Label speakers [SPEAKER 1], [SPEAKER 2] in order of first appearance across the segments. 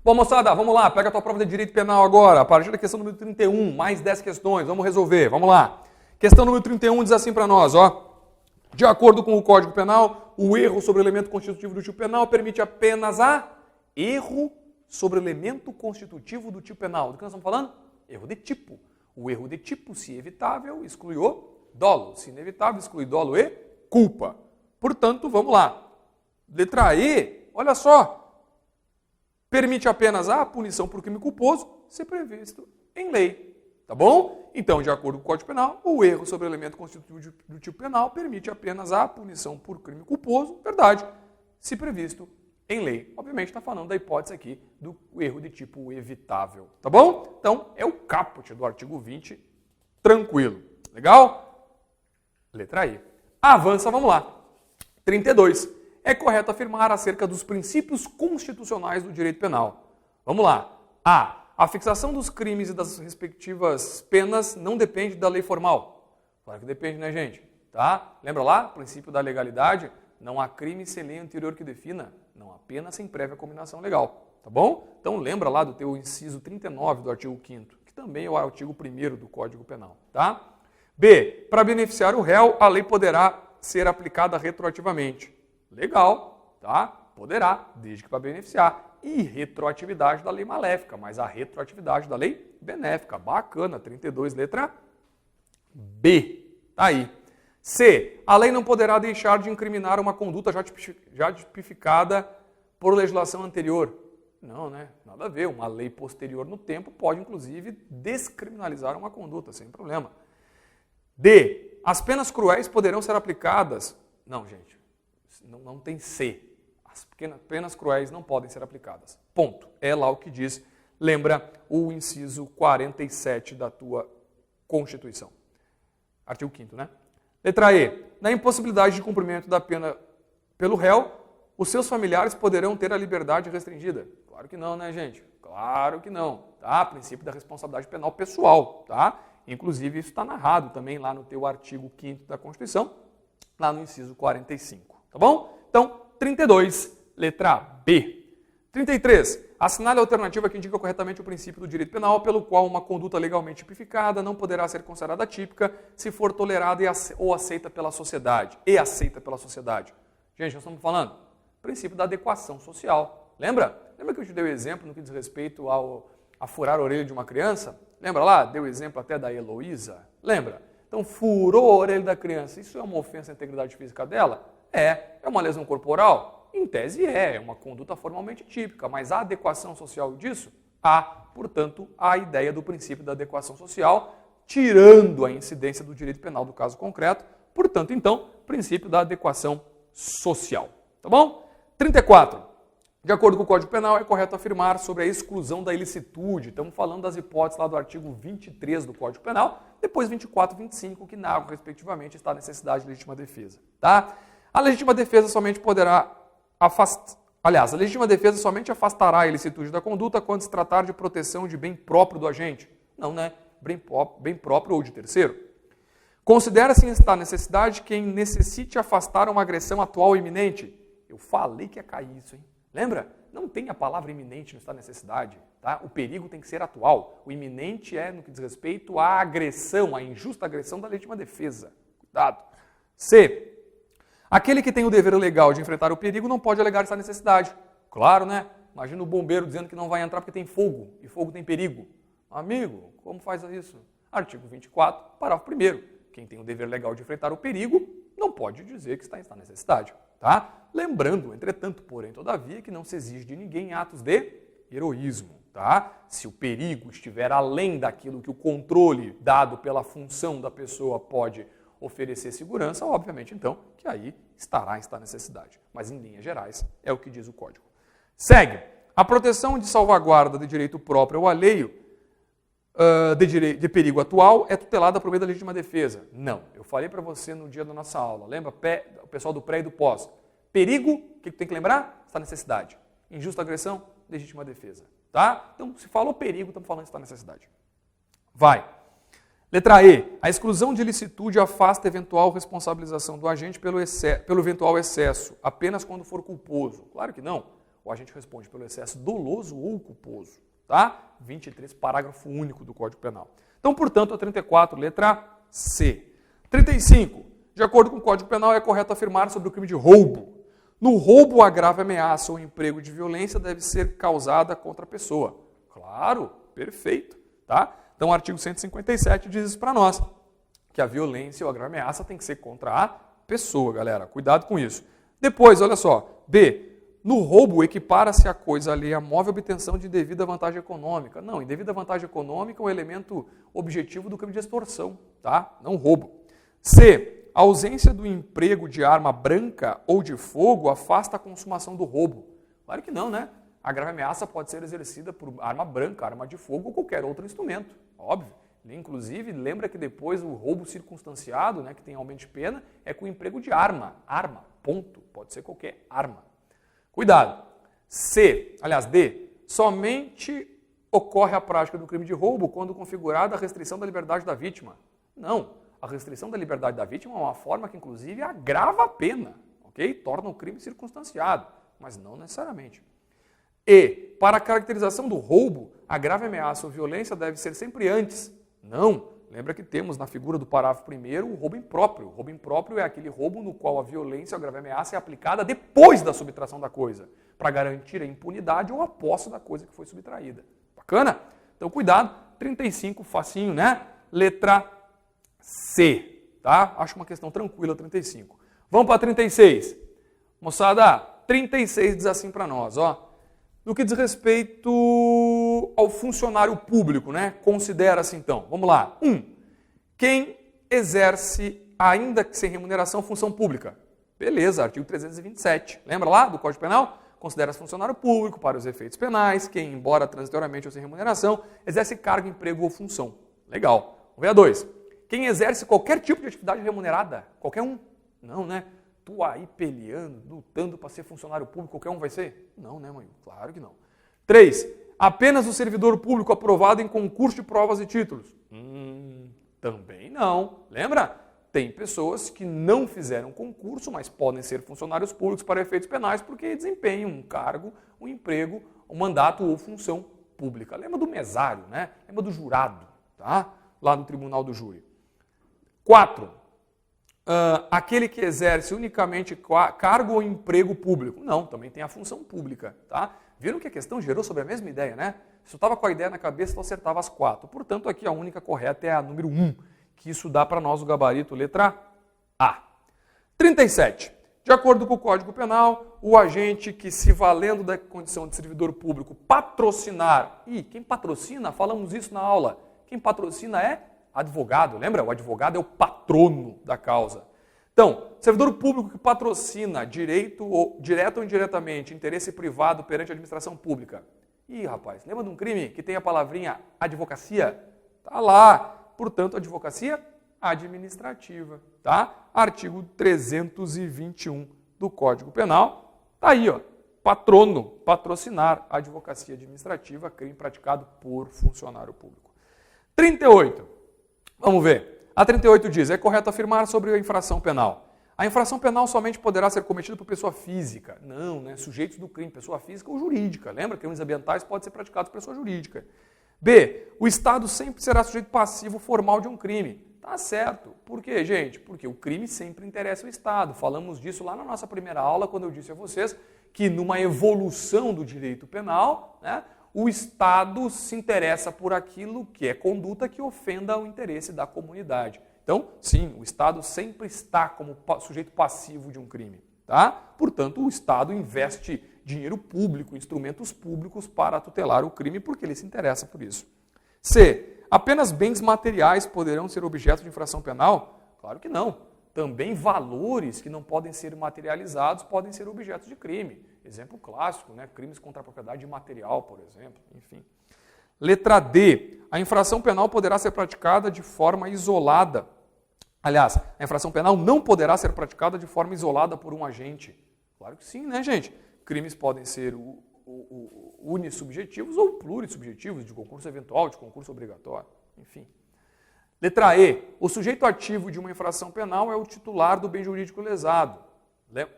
[SPEAKER 1] Bom, moçada, vamos lá, pega a tua prova de direito penal agora, a partir da questão número 31, mais 10 questões, vamos resolver, vamos lá. Questão número 31 diz assim para nós, ó. De acordo com o Código Penal, o erro sobre o elemento constitutivo do tipo penal permite apenas erro sobre o elemento constitutivo do tipo penal. Do que nós estamos falando? Erro de tipo. O erro de tipo, se evitável, exclui o dolo. Se inevitável, exclui dolo e culpa. Portanto, vamos lá. Letra E, olha só. Permite apenas a punição por crime culposo, se previsto em lei. Tá bom? Então, de acordo com o Código Penal, o erro sobre o elemento constitutivo do tipo penal permite apenas a punição por crime culposo, verdade, se previsto em lei. Obviamente, está falando da hipótese aqui do erro de tipo evitável. Tá bom? Então, é o caput do artigo 20, tranquilo. Legal? Letra I. Avança, vamos lá. 32. É correto afirmar acerca dos princípios constitucionais do direito penal. Vamos lá. A fixação dos crimes e das respectivas penas não depende da lei formal. Claro que depende, né, gente? Tá? Lembra lá? Princípio da legalidade. Não há crime sem lei anterior que defina. Não há pena sem prévia combinação legal. Tá bom? Então lembra lá do teu inciso 39 do artigo 5º, que também é o artigo 1º do Código Penal. Tá? B. Para beneficiar o réu, a lei poderá ser aplicada retroativamente. Legal, tá? Poderá, desde que para beneficiar. E retroatividade da lei maléfica, mas a retroatividade da lei benéfica. Bacana, 32, letra B. Tá aí. C. A lei não poderá deixar de incriminar uma conduta já tipificada por legislação anterior. Não, né? Nada a ver. Uma lei posterior no tempo pode, inclusive, descriminalizar uma conduta, sem problema. D. As penas cruéis poderão ser aplicadas... Não, gente. Não tem C. As penas cruéis não podem ser aplicadas. Ponto. É lá o que diz. Lembra o inciso 47 da tua Constituição. Artigo 5º, né? Letra E. Na impossibilidade de cumprimento da pena pelo réu, os seus familiares poderão ter a liberdade restringida. Claro que não, né, gente? Claro que não. Tá? Princípio da responsabilidade penal pessoal. Tá? Inclusive, isso está narrado também lá no teu artigo 5º da Constituição, lá no inciso 45. Tá bom? Então, 32, letra B. 33. Assinale a alternativa que indica corretamente o princípio do direito penal, pelo qual uma conduta legalmente tipificada não poderá ser considerada típica se for tolerada ou aceita pela sociedade. Gente, nós estamos falando princípio da adequação social. Lembra? Lembra que eu te dei o exemplo no que diz respeito a furar a orelha de uma criança? Lembra lá? Deu o exemplo até da Heloísa? Lembra? Então, furou a orelha da criança. Isso é uma ofensa à integridade física dela? É uma lesão corporal? Em tese é uma conduta formalmente típica, mas a adequação social disso? Portanto, a ideia do princípio da adequação social, tirando a incidência do direito penal do caso concreto, portanto, então, princípio da adequação social. Tá bom? 34. De acordo com o Código Penal, é correto afirmar sobre a exclusão da ilicitude. Estamos falando das hipóteses lá do artigo 23 do Código Penal, depois 24 e 25, que narram, respectivamente, está a necessidade de legítima defesa. Tá? A legítima defesa somente poderá a legítima defesa somente afastará a ilicitude da conduta quando se tratar de proteção de bem próprio do agente. Não, né? Bem próprio ou de terceiro. Considera-se esta necessidade quem necessite afastar uma agressão atual e iminente. Eu falei que ia cair isso, hein? Lembra? Não tem a palavra iminente nesta necessidade. Tá? O perigo tem que ser atual. O iminente é no que diz respeito à agressão, à injusta agressão da legítima defesa. Cuidado. C. Aquele que tem o dever legal de enfrentar o perigo não pode alegar essa necessidade. Claro, né? Imagina o bombeiro dizendo que não vai entrar porque tem fogo, e fogo tem perigo. Amigo, como faz isso? Artigo 24, parágrafo 1º. Quem tem o dever legal de enfrentar o perigo não pode dizer que está em necessidade. Tá? Lembrando, entretanto, porém, todavia, que não se exige de ninguém atos de heroísmo. Tá? Se o perigo estiver além daquilo que o controle dado pela função da pessoa pode oferecer segurança, obviamente, então, que aí está necessidade. Mas, em linhas gerais, é o que diz o Código. Segue. A proteção de salvaguarda de direito próprio ou alheio de perigo atual é tutelada por meio da legítima defesa. Não. Eu falei para você no dia da nossa aula. Lembra? O pessoal do pré e do pós. Perigo, o que tem que lembrar? Está necessidade. Injusta agressão, legítima defesa. Tá? Então, se falou perigo, estamos falando que está necessidade. Vai. Letra E. A exclusão de ilicitude afasta eventual responsabilização do agente pelo eventual excesso, apenas quando for culposo. Claro que não. o agente responde pelo excesso doloso ou culposo. Tá? 23, parágrafo único do Código Penal. Então, portanto, a 34, letra C. 35. De acordo com o Código Penal, é correto afirmar sobre o crime de roubo. No roubo, o agravo, ameaça ou emprego de violência deve ser causada contra a pessoa. Claro, perfeito. Tá? Então, o artigo 157 diz isso para nós, que a violência ou agravo, ameaça tem que ser contra a pessoa, galera. Cuidado com isso. Depois, olha só. B. No roubo, equipara-se a coisa alheia à móvel obtenção de devida vantagem econômica. Não, indevida vantagem econômica é um elemento objetivo do crime de extorsão, tá? Não roubo. C. A ausência do emprego de arma branca ou de fogo afasta a consumação do roubo. Claro que não, né? A grave ameaça pode ser exercida por arma branca, arma de fogo ou qualquer outro instrumento, óbvio. Inclusive, lembra que depois o roubo circunstanciado, né, que tem aumento de pena, é com o emprego de arma, ponto. Pode ser qualquer arma. Cuidado. D. Somente ocorre a prática do crime de roubo quando configurada a restrição da liberdade da vítima. Não. A restrição da liberdade da vítima é uma forma que, inclusive, agrava a pena, ok? Torna o crime circunstanciado, mas não necessariamente. E, para a caracterização do roubo, a grave ameaça ou violência deve ser sempre antes. Não. Lembra que temos na figura do parágrafo 1º o roubo impróprio. O roubo impróprio é aquele roubo no qual a violência ou a grave ameaça é aplicada depois da subtração da coisa, para garantir a impunidade ou a posse da coisa que foi subtraída. Bacana? Então, cuidado. 35, facinho, né? Letra C. Tá? Acho uma questão tranquila, 35. Vamos para 36. Moçada, 36 diz assim para nós, ó. No que diz respeito ao funcionário público, né? Considera-se então, vamos lá. 1. Quem exerce, ainda que sem remuneração, função pública. Beleza, artigo 327. Lembra lá do Código Penal? Considera-se funcionário público para os efeitos penais, quem, embora transitoriamente ou sem remuneração, exerce cargo, emprego ou função. Legal. Vamos ver a 2. Quem exerce qualquer tipo de atividade remunerada. Qualquer um. Não, né? Tu aí peleando, lutando para ser funcionário público, qualquer um vai ser? Não, né, mãe? Claro que não. 3. Apenas o servidor público aprovado em concurso de provas e títulos. Também não. Lembra? Tem pessoas que não fizeram concurso, mas podem ser funcionários públicos para efeitos penais porque desempenham um cargo, um emprego, um mandato ou função pública. Lembra do mesário, né? Lembra do jurado, tá? Lá no tribunal do júri. 4. Aquele que exerce unicamente cargo ou emprego público. Não, também tem a função pública. Tá? Viram que a questão gerou sobre a mesma ideia, né? Se eu estava com a ideia na cabeça, eu acertava as 4. Portanto, aqui a única correta é a número 1, que isso dá para nós o gabarito letra A. 37. De acordo com o Código Penal, o agente que, se valendo da condição de servidor público, patrocinar... quem patrocina? Falamos isso na aula. Quem patrocina é advogado, lembra? O advogado é o patrono da causa. Então, servidor público que patrocina direto ou indiretamente interesse privado perante a administração pública. Rapaz, lembra de um crime que tem a palavrinha advocacia? Tá lá. Portanto, advocacia administrativa, tá? Artigo 321 do Código Penal. Tá aí, ó. Patrono, patrocinar, advocacia administrativa, crime praticado por funcionário público. 38. Vamos ver. A 38 diz, é correto afirmar sobre a infração penal. A infração penal somente poderá ser cometida por pessoa física. Não, né? Sujeitos do crime, pessoa física ou jurídica. Lembra? Crimes ambientais podem ser praticados por pessoa jurídica. B. O Estado sempre será sujeito passivo formal de um crime. Tá certo. Por quê, gente? Porque o crime sempre interessa o Estado. Falamos disso lá na nossa primeira aula, quando eu disse a vocês que numa evolução do direito penal, né, o Estado se interessa por aquilo que é conduta que ofenda o interesse da comunidade. Então, sim, o Estado sempre está como sujeito passivo de um crime. Tá? Portanto, o Estado investe dinheiro público, instrumentos públicos para tutelar o crime porque ele se interessa por isso. C. Apenas bens materiais poderão ser objeto de infração penal? Claro que não. Também valores que não podem ser materializados podem ser objetos de crime. Exemplo clássico, né? Crimes contra a propriedade imaterial, por exemplo. Enfim. Letra D. A infração penal poderá ser praticada de forma isolada. Aliás, a infração penal não poderá ser praticada de forma isolada por um agente. Claro que sim, né, gente? Crimes podem ser unissubjetivos ou plurissubjetivos, de concurso eventual, de concurso obrigatório. Enfim. Letra E. O sujeito ativo de uma infração penal é o titular do bem jurídico lesado.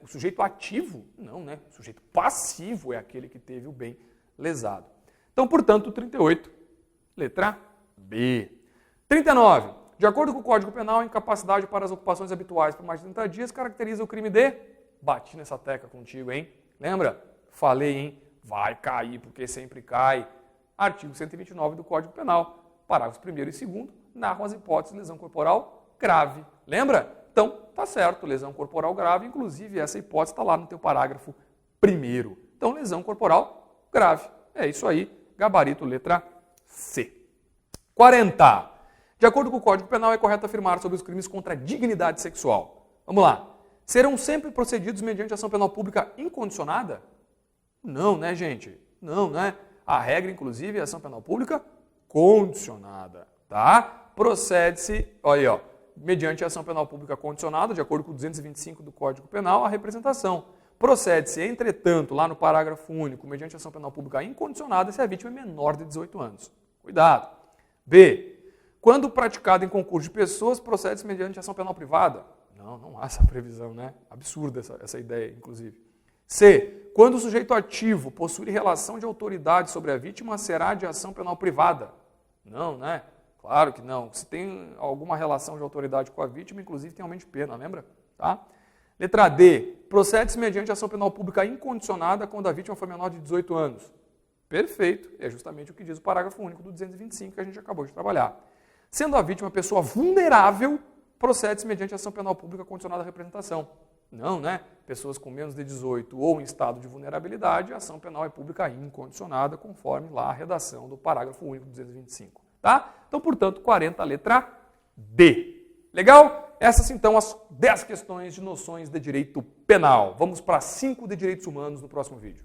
[SPEAKER 1] O sujeito ativo? Não, né? O sujeito passivo é aquele que teve o bem lesado. Então, portanto, 38, letra B. 39. De acordo com o Código Penal, a incapacidade para as ocupações habituais por mais de 30 dias caracteriza o crime de... Bati nessa tecla contigo, hein? Lembra? Falei, hein? Vai cair, porque sempre cai. Artigo 129 do Código Penal. Parágrafos 1º e 2º narram as hipóteses de lesão corporal grave. Lembra? Então, tá certo, lesão corporal grave, inclusive essa hipótese está lá no teu parágrafo 1º. Então, lesão corporal grave. É isso aí, gabarito letra C. 40. De acordo com o Código Penal, é correto afirmar sobre os crimes contra a dignidade sexual. Vamos lá. Serão sempre procedidos mediante ação penal pública incondicionada? Não, né, gente? Não, né? A regra, inclusive, é ação penal pública condicionada, tá? Procede-se, olha aí, ó, mediante ação penal pública condicionada, de acordo com o 225 do Código Penal, a representação. Procede-se, entretanto, lá no parágrafo único, mediante ação penal pública incondicionada, se a vítima é menor de 18 anos. Cuidado. B. Quando praticado em concurso de pessoas, procede-se mediante ação penal privada? Não há essa previsão, né? Absurda essa ideia, inclusive. C. Quando o sujeito ativo possui relação de autoridade sobre a vítima, será de ação penal privada? Não, né? Claro que não. Se tem alguma relação de autoridade com a vítima, inclusive tem aumento de pena, lembra? Tá? Letra D. Procede-se mediante ação penal pública incondicionada quando a vítima for menor de 18 anos. Perfeito. É justamente o que diz o parágrafo único do 225 que a gente acabou de trabalhar. Sendo a vítima pessoa vulnerável, procede-se mediante ação penal pública condicionada à representação. Não, né? Pessoas com menos de 18 ou em estado de vulnerabilidade, a ação penal é pública incondicionada, conforme lá a redação do parágrafo único do 225. Tá? Então, portanto, 40, letra D. Legal? Essas, então, as 10 questões de noções de direito penal. Vamos para 5 de direitos humanos no próximo vídeo.